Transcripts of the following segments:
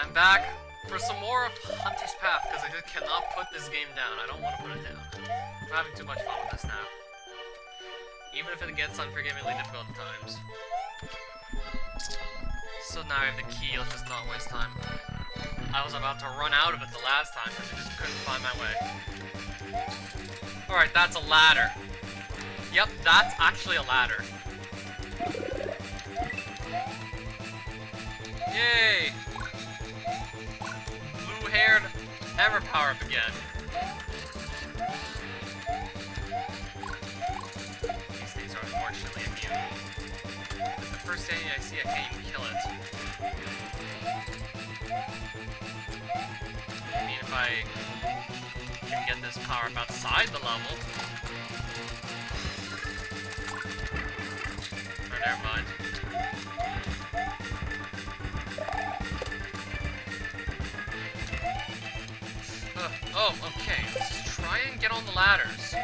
I'm back for some more of Hunter's Path, because I just cannot put this game down. I don't want to put it down. I'm having too much fun with this now. Even if it gets unforgivingly difficult at times. So now I have the key, let's just not waste time. I was about to run out of it the last time, because I just couldn't find my way. Alright, that's a ladder. Yep, that's actually a ladder. Yay! Blue-haired ever power up again. These things are unfortunately immune. The first enemy I see, I can't even kill it. I mean, if I can get this power up outside the level. Oh, never mind. Oh, okay. Let's just try and get on the ladders.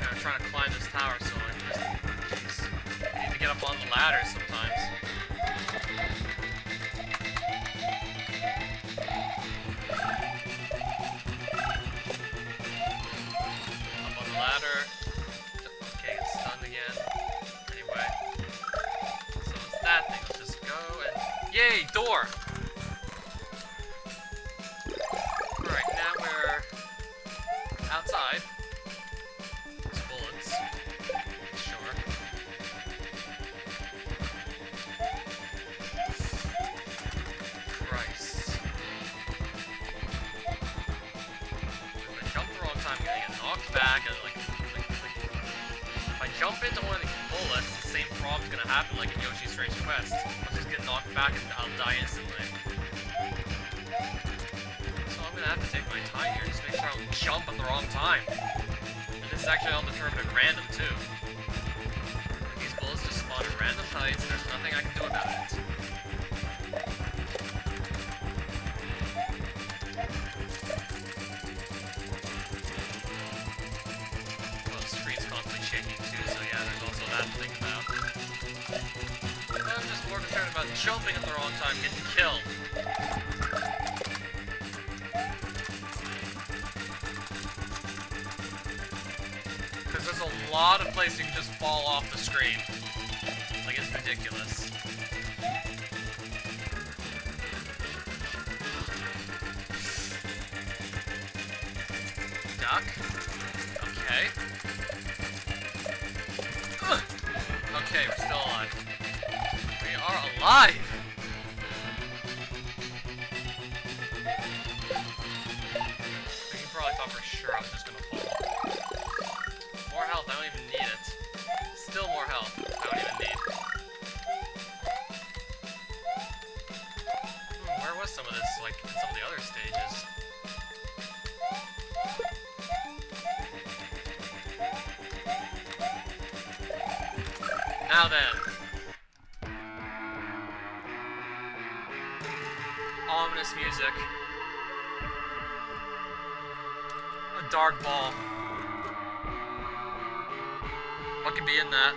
I'm trying to climb this tower, so I need to get up on the ladders sometimes. Up on the ladder. Okay, it's stunned again. Anyway. So it's that thing. Let's just go and... Yay! Door! Alright, now we're... outside. There's bullets. Sure. Christ. If I jump the wrong time, I'm gonna get knocked back and like if I jump into one of these bullets, the same problem's gonna happen like in Yoshi's Strange Quest. I'll just get knocked back and I'll die instantly. So I'm gonna have to take my time here, just make sure I don't jump at the wrong time. And this is actually all determined at random too. These bullets just spawn at random heights and there's nothing I can do about it. Well, the screen's constantly shaking too, so yeah, there's also that to think about. I'm just more concerned about jumping at the wrong time, getting killed. Because there's a lot of places you can just fall off the screen. Like, it's ridiculous. Duck. Okay. Ugh. Okay, we're still alive. We are alive! You probably thought for sure I was just gonna fall. More health, I don't even need it. Still more health, I don't even need. Where was some of this, like, in some of the other stages? Now then. Ominous music. A dark ball. What could be in that?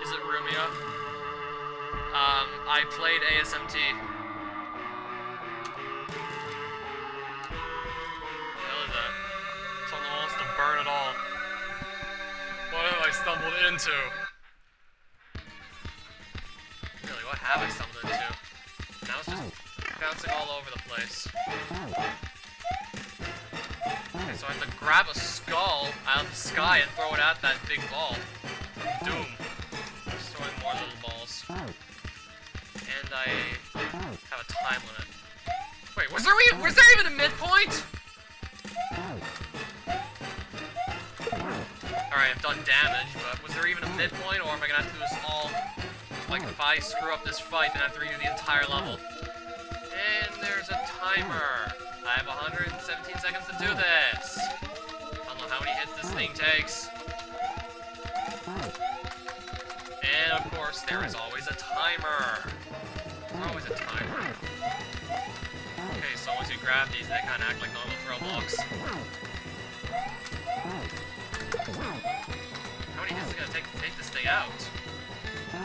Is it Rumia? I played ASMT. What the hell is that? Someone wants to burn it all. What have I stumbled into? Really, what have I stumbled into? Now it's just bouncing all over the place. Okay, so I have to grab a skull out of the sky and throw it at that big ball. Doom. Just throwing more little balls. And I have a time limit. Wait, was there even a midpoint? Alright, I've done damage, but was there even a midpoint, or am I gonna have to do this all... Like, if I screw up this fight, then I have to redo the entire level. And there's a timer. I have 117 seconds to do this. I don't know how many hits this thing takes. And of course, there is always a timer. There's always a timer. Okay, so once you grab these, they kind of act like normal throw blocks. How many hits is it gonna take to take this thing way out. I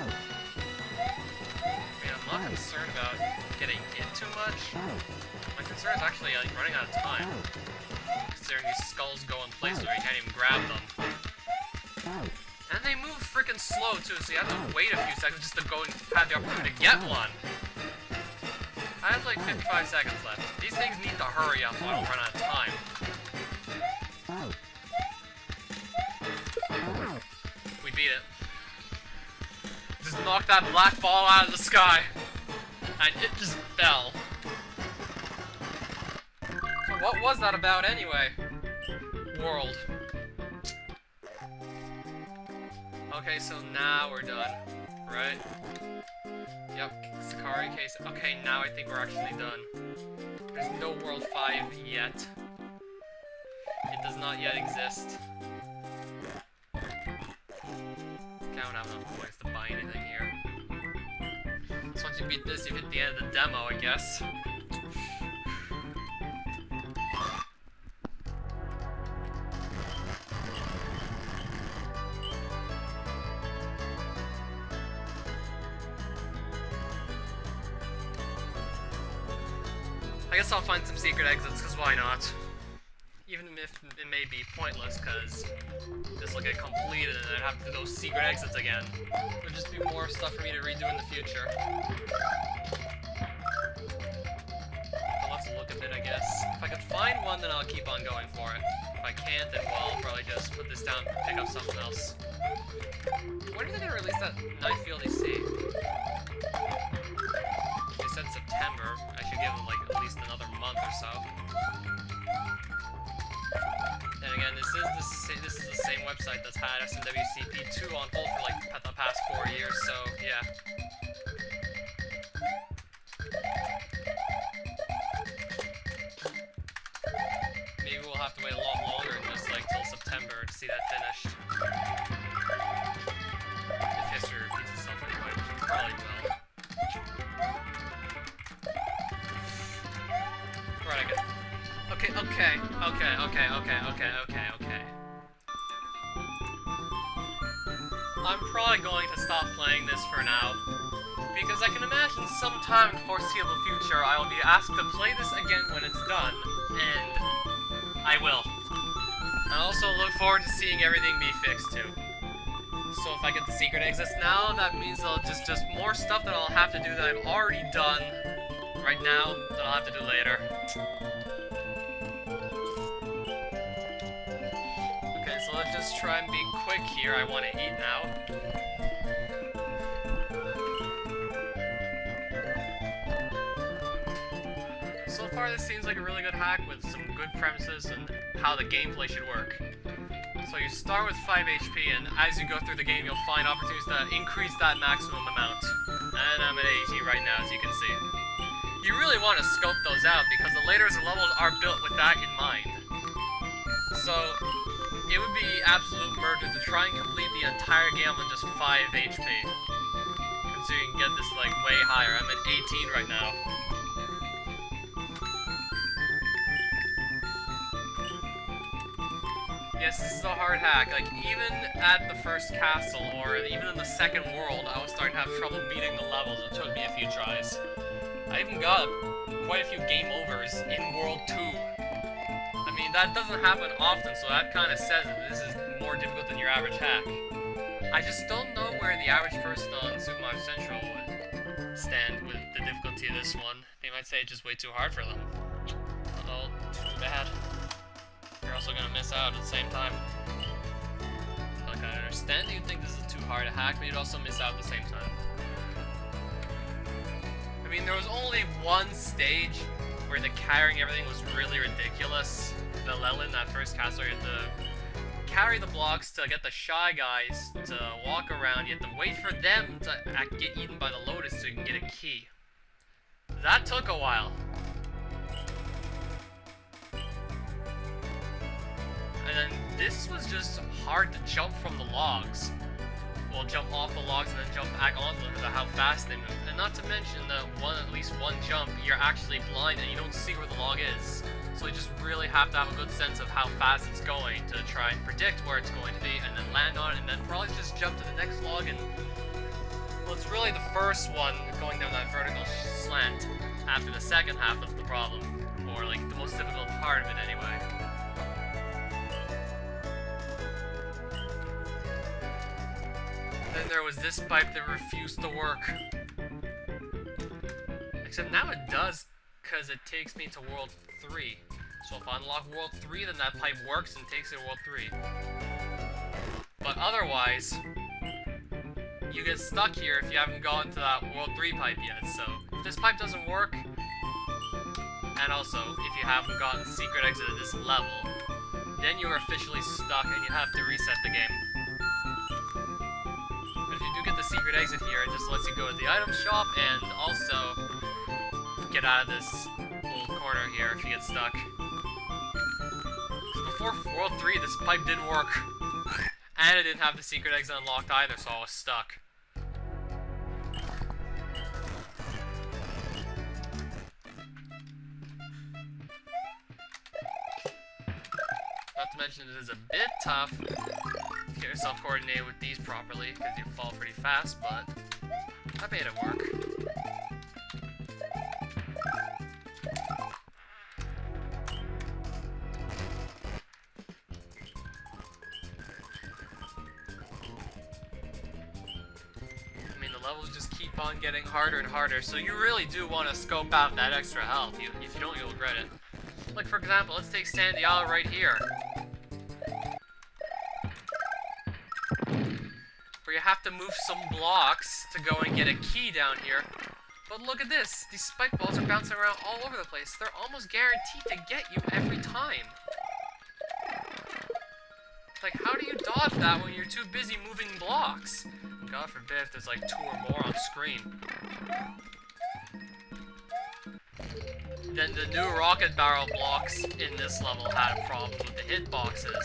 mean, I'm not concerned about getting hit too much. My concern is actually like running out of time. Considering these skulls go in places where you can't even grab them. And they move freaking slow too, so you have to wait a few seconds just to go and have the opportunity to get one. I have like 55 seconds left. These things need to hurry up so I don't run out of time. We beat it. Just knocked that black ball out of the sky. And it just fell. So what was that about anyway? World. Okay, so now we're done, right? Yep, Sakari case. Okay, now I think we're actually done. There's no World 5 yet. It does not yet exist. Okay, I don't have enough points to buy anything here. So once you beat this, you hit the end of the demo, I guess. I guess I'll find some secret exits, because why not? Even if it may be pointless, because this will get completed and I'd have to do those secret exits again. It would just be more stuff for me to redo in the future. I'll have to look a bit, I guess. If I could find one, then I'll keep on going for it. If I can't, then well, I'll probably just put this down and pick up something else. When are they going to release that Night Field EC? They said September. I should give them like at least another month or so. And again, this is the same website that's had SMW CP2 on hold for like the past 4 years, so yeah. Maybe we'll have to wait a lot longer than just like till September to see that finished. If history repeats itself anyway, which it probably will. Right, I get. Okay. I'm probably going to stop playing this for now, because I can imagine sometime in the foreseeable future I will be asked to play this again when it's done, and I will. I also look forward to seeing everything be fixed too. So if I get the secret exits now, that means I'll just more stuff that I'll have to do that I've already done right now that I'll have to do later. So let's just try and be quick here. I want to eat now. So far this seems like a really good hack with some good premises and how the gameplay should work. So you start with 5 HP and as you go through the game you'll find opportunities to increase that maximum amount. And I'm at 80 right now, as you can see. You really want to scope those out because the later levels are built with that in mind. So it would be absolute murder to try and complete the entire game on just 5 HP. So you can get this like way higher. I'm at 18 right now. Yes, this is a hard hack. Like even at the first castle or even in the second world, I was starting to have trouble beating the levels. It took me a few tries. I even got quite a few game overs in World 2. I mean, that doesn't happen often, so that kind of says that this is more difficult than your average hack. I just don't know where the average person on Super Mario Central would stand with the difficulty of this one. They might say it's just way too hard for them. Although, too bad. You're also gonna miss out at the same time. Like, I understand that you'd think this is too hard a hack, but you'd also miss out at the same time. I mean, there was only one stage where the carrying everything was really ridiculous. The levelin, that first castle, you had to carry the blocks to get the shy guys to walk around. You had to wait for them to get eaten by the lotus so you can get a key. That took a while. And then this was just hard to jump from the logs. Well, jump off the logs and then jump back onto them because of how fast they move. And not to mention that at least one jump, you're actually blind and you don't see where the log is. So you just really have to have a good sense of how fast it's going to try and predict where it's going to be and then land on it and then probably just jump to the next log first one going down that vertical slant after the second half of the problem, or like the most difficult part of it anyway. Then there was this pipe that refused to work. Except now it does, because it takes me to World 3. So if I unlock World 3, then that pipe works and takes it to World 3. But otherwise, you get stuck here if you haven't gotten to that World 3 pipe yet. So if this pipe doesn't work, and also if you haven't gotten the secret exit at this level, then you're officially stuck and you have to reset the game. But if you do get the secret exit here, it just lets you go to the item shop and also get out of this little corner here if you get stuck. So before World 3, this pipe didn't work. And it didn't have the secret exit unlocked either, so I was stuck. Not to mention it is a bit tough to get yourself coordinated with these properly, because you fall pretty fast, but I made it work. Levels just keep on getting harder and harder, so you really do want to scope out that extra health. If you don't, you'll regret it. Like, for example, let's take Sandy Isle right here, where you have to move some blocks to go and get a key down here. But look at this, these spike balls are bouncing around all over the place. They're almost guaranteed to get you every time. Like, how do you dodge that when you're too busy moving blocks? God forbid if there's like 2 or more on screen. Then the new rocket barrel blocks in this level had problems with the hitboxes.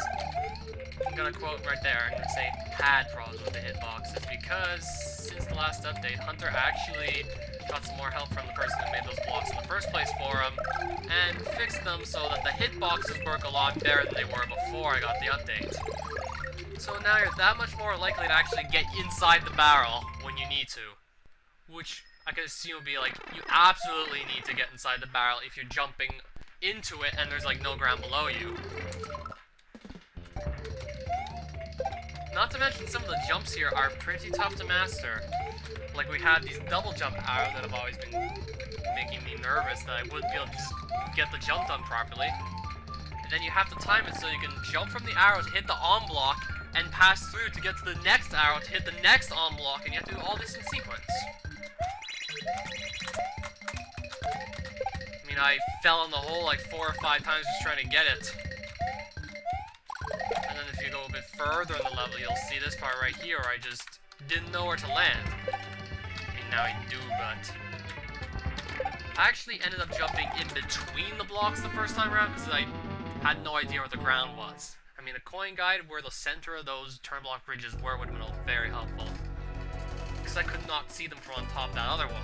I'm gonna quote right there, I'm gonna say had problems with the hitboxes because since the last update, Hunter actually got some more help from the person who made those blocks in the first place for him and fixed them so that the hitboxes work a lot better than they were before I got the update. So now you're that much more likely to actually get inside the barrel when you need to. Which I can assume would be like, you absolutely need to get inside the barrel if you're jumping into it and there's like no ground below you. Not to mention some of the jumps here are pretty tough to master. Like we had these double jump arrows that have always been making me nervous that I wouldn't be able to just get the jump done properly. And then you have to time it so you can jump from the arrow to hit the on block and pass through to get to the next arrow to hit the next on block, and you have to do all this in sequence. I mean, I fell in the hole like 4 or 5 times just trying to get it. And then if you go a bit further in the level, you'll see this part right here where I just didn't know where to land. I mean, now I do, but I actually ended up jumping in between the blocks the first time around because I had no idea where the ground was. I mean, a coin guide where the center of those turn block bridges were would have been very helpful. Because I could not see them from on top of that other one.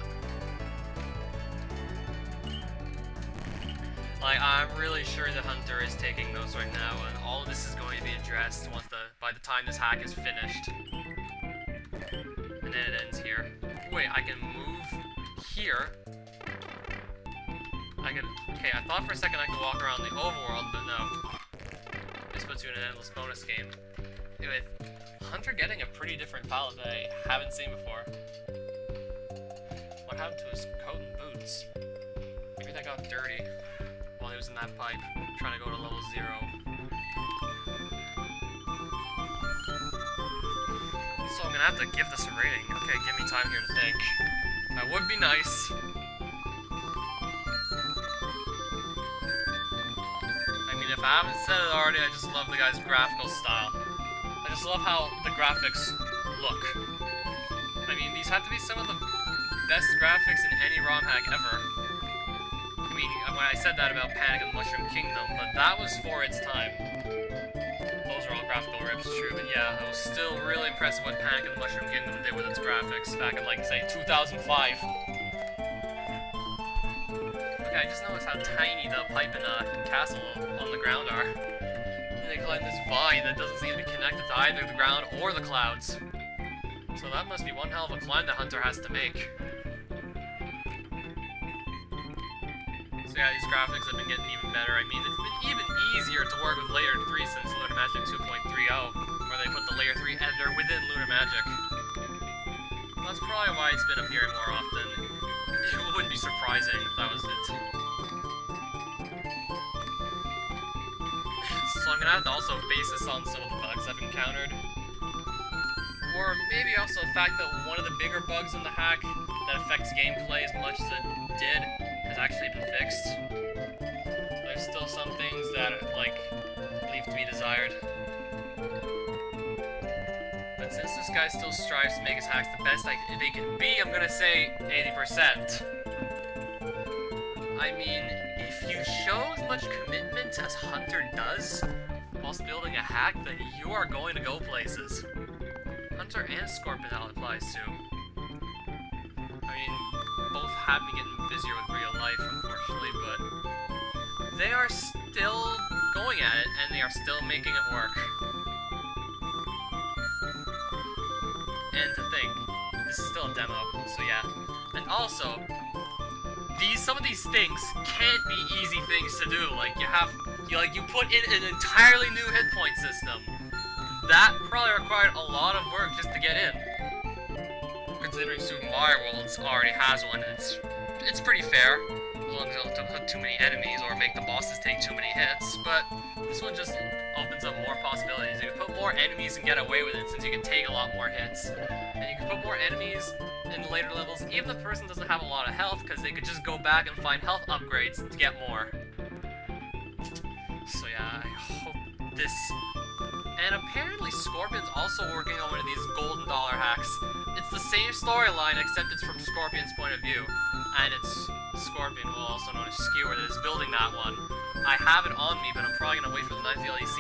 Like, I'm really sure the Hunter is taking notes right now, and all of this is going to be addressed by the time this hack is finished. And then it ends here. Wait, I can move here. Okay, I thought for a second I could walk around the overworld, but no. This puts you in an endless bonus game. Anyway, Hunter getting a pretty different palette that I haven't seen before. What happened to his coat and boots? Maybe that got dirty while he was in that pipe, trying to go to level 0. So I'm gonna have to give this a rating. Okay, give me time here to think. That would be nice. If I haven't said it already, I just love the guy's graphical style. I just love how the graphics look. I mean, these have to be some of the best graphics in any Romhack ever. I mean, when I said that about Panic at the Mushroom Kingdom, but that was for its time. Those are all graphical rips, true, but yeah, I was still really impressed with what Panic at the Mushroom Kingdom did with its graphics back in, like, say, 2005. Okay, I just noticed how tiny the pipe and castle on the ground are. And they climb this vine that doesn't seem to be connected to either the ground or the clouds. So that must be one hell of a climb the hunter has to make. So yeah, these graphics have been getting even better. I mean, it's been even easier to work with Layer 3 since Lunar Magic 2.30, where they put the Layer 3 editor within Lunar Magic. That's probably why it's been appearing more often. It wouldn't be surprising if that was it. So I'm gonna have to also base this on some of the bugs I've encountered. Or maybe also the fact that one of the bigger bugs in the hack that affects gameplay as much as it did has actually been fixed. There's still some things that, like, leave to be desired. But since this guy still strives to make his hacks the best they can be, I'm gonna say 80%. I mean, if you show as much commitment as Hunter does whilst building a hack, then you are going to go places. Hunter and Scorpion that applies to. I mean, both have been getting busier with real life, unfortunately, but they are still going at it, and they are still making it work. And to think, this is still a demo, so yeah. And also, some of these things can't be easy things to do. Like, you put in an entirely new hit point system. That probably required a lot of work just to get in. Considering Super Mario World already has one, it's pretty fair. As long as you don't put too many enemies or make the bosses take too many hits. But this one just opens up more possibilities. You can put more enemies and get away with it since you can take a lot more hits. And you can put more enemies in later levels, even if the person doesn't have a lot of health, because they could just go back and find health upgrades to get more. So yeah, I hope this... And apparently Scorpion's also working on one of these golden dollar hacks. It's the same storyline, except it's from Scorpion's point of view. And it's Scorpion, well also known as Skewer, that is building that one. I have it on me, but I'm probably going to wait for the 9th DLC